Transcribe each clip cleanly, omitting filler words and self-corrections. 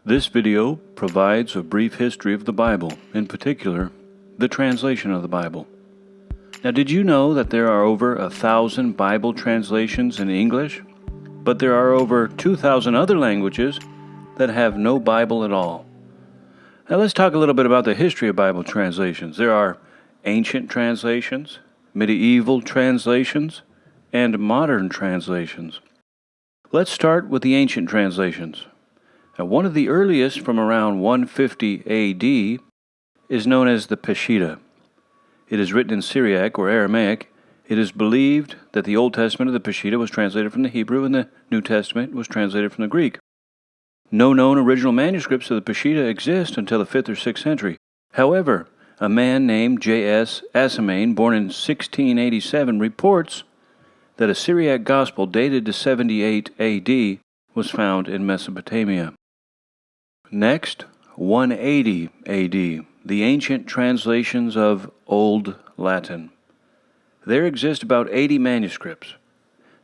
This video provides a brief history of the Bible, in particular, the translation of the Bible. Now, did you know that there are over 1,000 Bible translations in English, but there are over 2,000 other languages that have no Bible at all? Now, let's talk a little bit about the history of Bible translations. There are ancient translations, medieval translations, and modern translations. Let's start with the ancient translations. Now, one of the earliest, from around 150 AD, is known as the Peshitta. It is written in Syriac or Aramaic. It is believed that the Old Testament of the Peshitta was translated from the Hebrew and the New Testament was translated from the Greek. No known original manuscripts of the Peshitta exist until the 5th or 6th century. However, a man named J.S. Assamane, born in 1687, reports that a Syriac gospel dated to 78 AD was found in Mesopotamia. Next, 180 AD, the ancient translations of Old Latin. There exist about 80 manuscripts.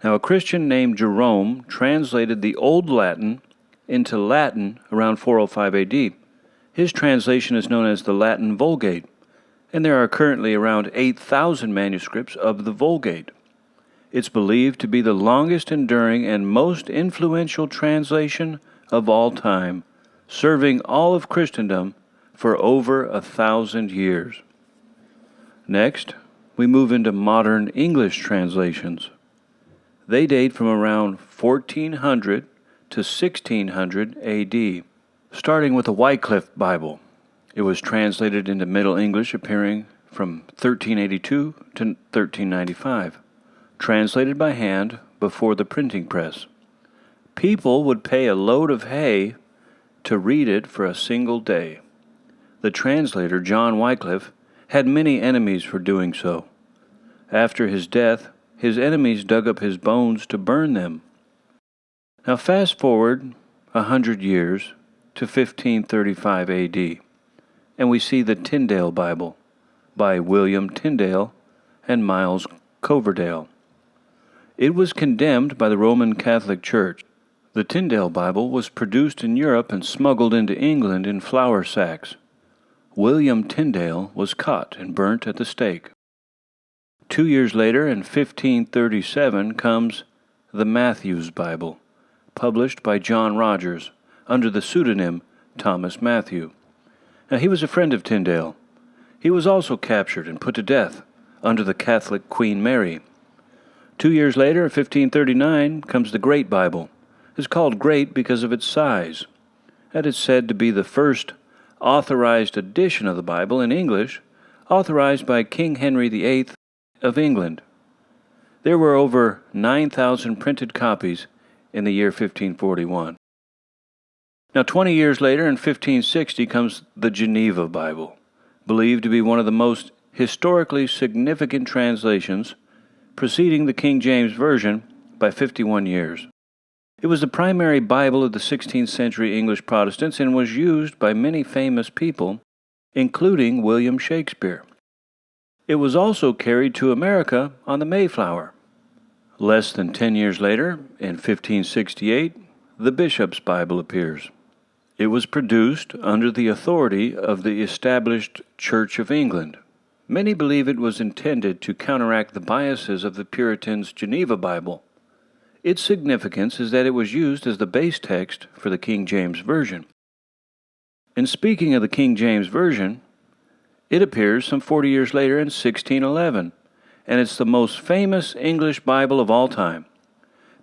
Now, a Christian named Jerome translated the Old Latin into Latin around 405 AD. His translation is known as the Latin Vulgate, and there are currently around 8,000 manuscripts of the Vulgate. It's believed to be the longest enduring and most influential translation of all time, serving all of Christendom for over 1,000 years. Next, we move into modern English translations. They date from around 1400 to 1600 AD, starting with the Wycliffe Bible. It was translated into Middle English, appearing from 1382 to 1395. Translated by hand before the printing press. People would pay a load of hay to read it for a single day. The translator, John Wycliffe, had many enemies for doing so. After his death, his enemies dug up his bones to burn them. Now fast forward 100 years to 1535 AD, and we see the Tyndale Bible by William Tyndale and Miles Coverdale. It was condemned by the Roman Catholic Church. The Tyndale Bible was produced in Europe and smuggled into England in flour sacks. William Tyndale was caught and burnt at the stake. 2 years later, in 1537, comes the Matthew's Bible, published by John Rogers under the pseudonym Thomas Matthew. Now, he was a friend of Tyndale. He was also captured and put to death under the Catholic Queen Mary. 2 years later, in 1539, comes the Great Bible. It's called Great because of its size. That is said to be the first authorized edition of the Bible in English, authorized by King Henry VIII of England. There were over 9,000 printed copies in the year 1541. Now, 20 years later, in 1560, comes the Geneva Bible, believed to be one of the most historically significant translations, preceding the King James Version by 51 years. It was the primary Bible of the 16th century English Protestants and was used by many famous people, including William Shakespeare. It was also carried to America on the Mayflower. Less than 10 years later, in 1568, the Bishop's Bible appears. It was produced under the authority of the established Church of England. Many believe it was intended to counteract the biases of the Puritans' Geneva Bible. Its significance is that it was used as the base text for the King James Version. In speaking of the King James Version, it appears some 40 years later in 1611, and it's the most famous English Bible of all time.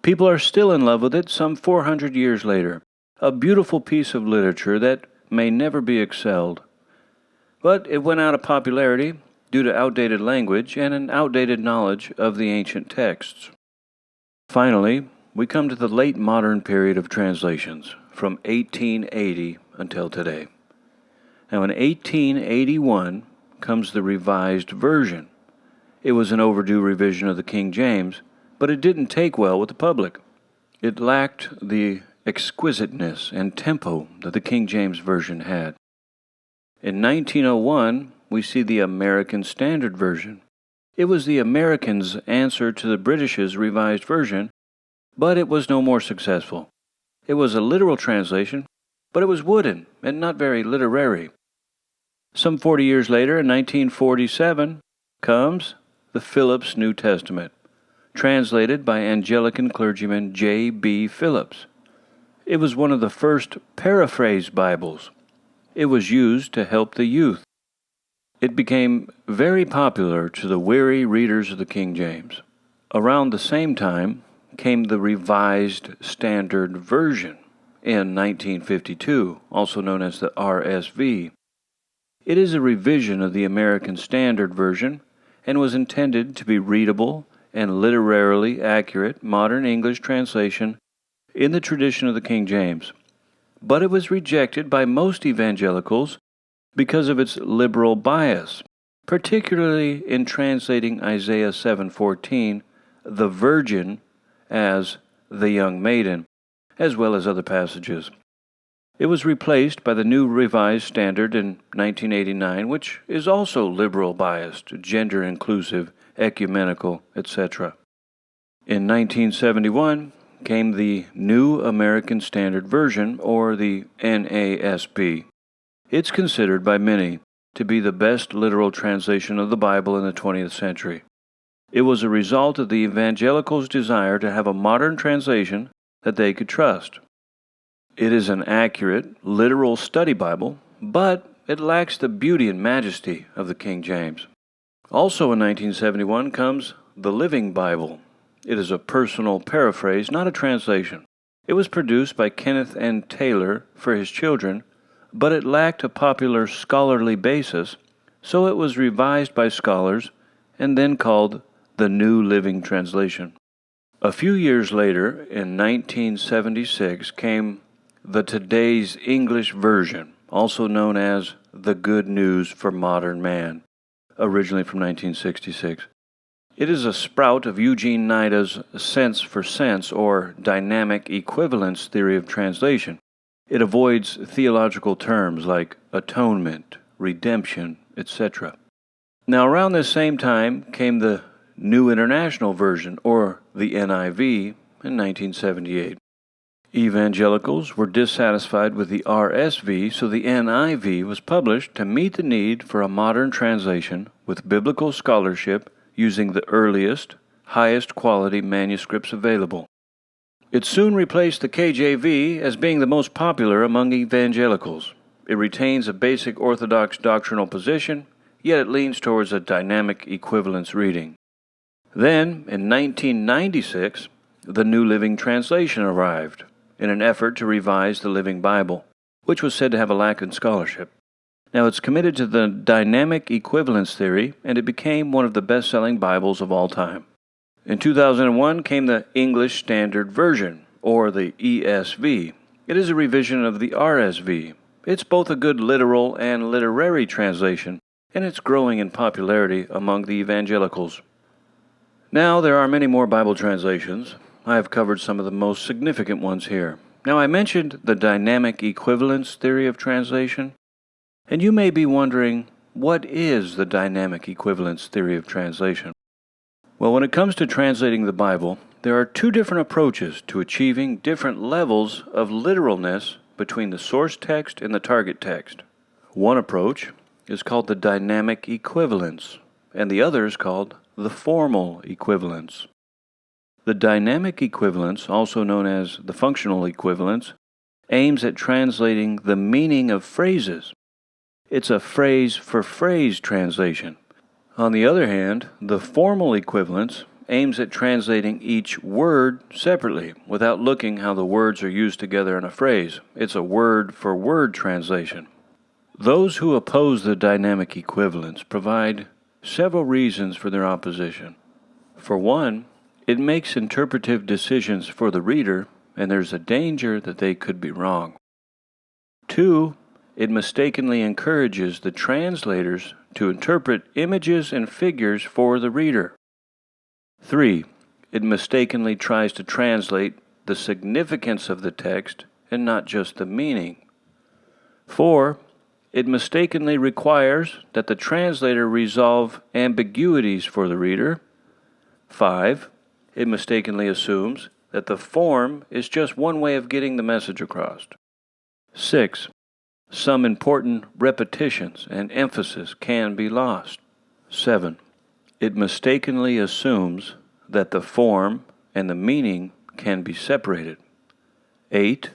People are still in love with it some 400 years later, a beautiful piece of literature that may never be excelled. But it went out of popularity due to outdated language and an outdated knowledge of the ancient texts. Finally, we come to the late modern period of translations, from 1880 until today. Now, in 1881 comes the Revised Version. It was an overdue revision of the King James, but it didn't take well with the public. It lacked the exquisiteness and tempo that the King James Version had. In 1901, we see the American Standard Version. It was the Americans' answer to the British's Revised Version, but it was no more successful. It was a literal translation, but it was wooden and not very literary. Some 40 years later, in 1947, comes the Phillips New Testament, translated by Anglican clergyman J.B. Phillips. It was one of the first paraphrased Bibles. It was used to help the youth. It became very popular to the weary readers of the King James. Around the same time came the Revised Standard Version in 1952, also known as the RSV. It is a revision of the American Standard Version and was intended to be readable and literarily accurate modern English translation in the tradition of the King James. But it was rejected by most evangelicals because of its liberal bias, particularly in translating Isaiah 7:14, the virgin, as the young maiden, as well as other passages. It was replaced by the New Revised Standard in 1989, which is also liberal biased, gender inclusive, ecumenical, etc. In 1971 came the New American Standard Version, or the NASB. It's considered by many to be the best literal translation of the Bible in the 20th century. It was a result of the evangelicals' desire to have a modern translation that they could trust. It is an accurate, literal study Bible, but it lacks the beauty and majesty of the King James. Also in 1971 comes the Living Bible. It is a personal paraphrase, not a translation. It was produced by Kenneth N. Taylor for his children, but it lacked a popular scholarly basis, so it was revised by scholars and then called the New Living Translation. A few years later, in 1976, came the Today's English Version, also known as the Good News for Modern Man, originally from 1966. It is a sprout of Eugene Nida's sense for sense, or dynamic equivalence theory of translation. It avoids theological terms like atonement, redemption, etc. Now, around this same time came the New International Version, or the NIV, in 1978. Evangelicals were dissatisfied with the RSV, so the NIV was published to meet the need for a modern translation with biblical scholarship using the earliest, highest quality manuscripts available. It soon replaced the KJV as being the most popular among evangelicals. It retains a basic Orthodox doctrinal position, yet it leans towards a dynamic equivalence reading. Then, in 1996, the New Living Translation arrived in an effort to revise the Living Bible, which was said to have a lack in scholarship. Now, it's committed to the dynamic equivalence theory, and it became one of the best-selling Bibles of all time. In 2001 came the English Standard Version, or the ESV. It is a revision of the RSV. It's both a good literal and literary translation, and it's growing in popularity among the evangelicals. Now, there are many more Bible translations. I have covered some of the most significant ones here. Now, I mentioned the dynamic equivalence theory of translation, and you may be wondering, what is the dynamic equivalence theory of translation? Well, when it comes to translating the Bible, there are two different approaches to achieving different levels of literalness between the source text and the target text. One approach is called the dynamic equivalence, and the other is called the formal equivalence. The dynamic equivalence, also known as the functional equivalence, aims at translating the meaning of phrases. It's a phrase-for-phrase translation. On the other hand, the formal equivalence aims at translating each word separately without looking how the words are used together in a phrase. It's a word-for-word translation. Those who oppose the dynamic equivalence provide several reasons for their opposition. For one, it makes interpretive decisions for the reader, and there's a danger that they could be wrong. Two, it mistakenly encourages the translators to interpret images and figures for the reader. 3. It mistakenly tries to translate the significance of the text and not just the meaning. 4. It mistakenly requires that the translator resolve ambiguities for the reader. 5. It mistakenly assumes that the form is just one way of getting the message across. 6. Some important repetitions and emphasis can be lost. 7. It mistakenly assumes that the form and the meaning can be separated. 8.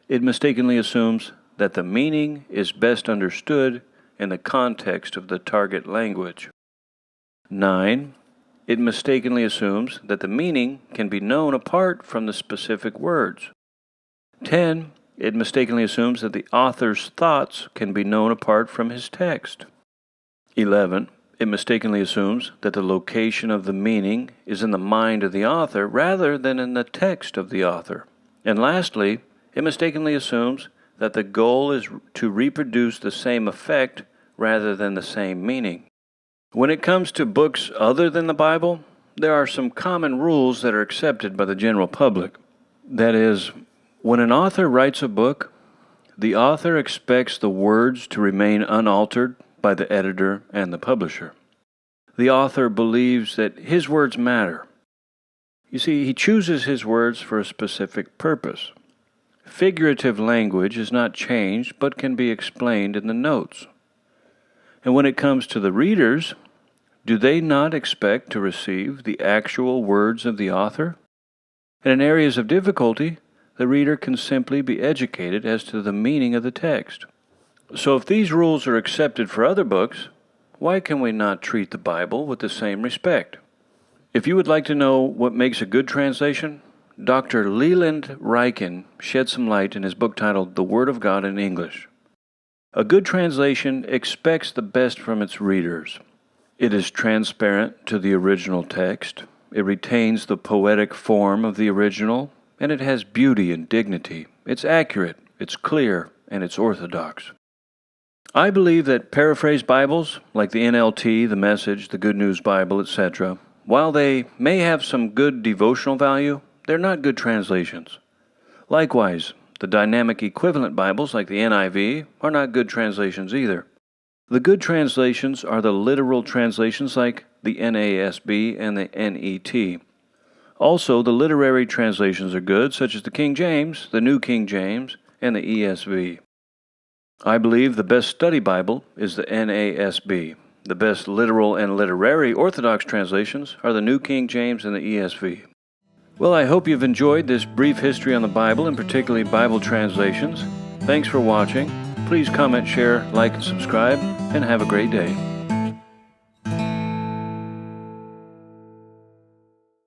It mistakenly assumes that the meaning is best understood in the context of the target language. 9. It mistakenly assumes that the meaning can be known apart from the specific words. 10. It mistakenly assumes that the author's thoughts can be known apart from his text. 11. It mistakenly assumes that the location of the meaning is in the mind of the author rather than in the text of the author. And lastly, it mistakenly assumes that the goal is to reproduce the same effect rather than the same meaning. When it comes to books other than the Bible, there are some common rules that are accepted by the general public. That is, when an author writes a book, the author expects the words to remain unaltered by the editor and the publisher. The author believes that his words matter. You see, he chooses his words for a specific purpose. Figurative language is not changed but can be explained in the notes. And when it comes to the readers, do they not expect to receive the actual words of the author? And in areas of difficulty, the reader can simply be educated as to the meaning of the text. So if these rules are accepted for other books, why can we not treat the Bible with the same respect? If you would like to know what makes a good translation, Dr. Leland Ryken shed some light in his book titled The Word of God in English. A good translation expects the best from its readers. It is transparent to the original text, it retains the poetic form of the original, and it has beauty and dignity. It's accurate, it's clear, and it's orthodox. I believe that paraphrased Bibles, like the NLT, the Message, the Good News Bible, etc., while they may have some good devotional value, they're not good translations. Likewise, the dynamic equivalent Bibles, like the NIV, are not good translations either. The good translations are the literal translations like the NASB and the NET. Also, the literary translations are good, such as the King James, the New King James, and the ESV. I believe the best study Bible is the NASB. The best literal and literary Orthodox translations are the New King James and the ESV. Well, I hope you've enjoyed this brief history on the Bible, and particularly Bible translations. Thanks for watching. Please comment, share, like, and subscribe, and have a great day.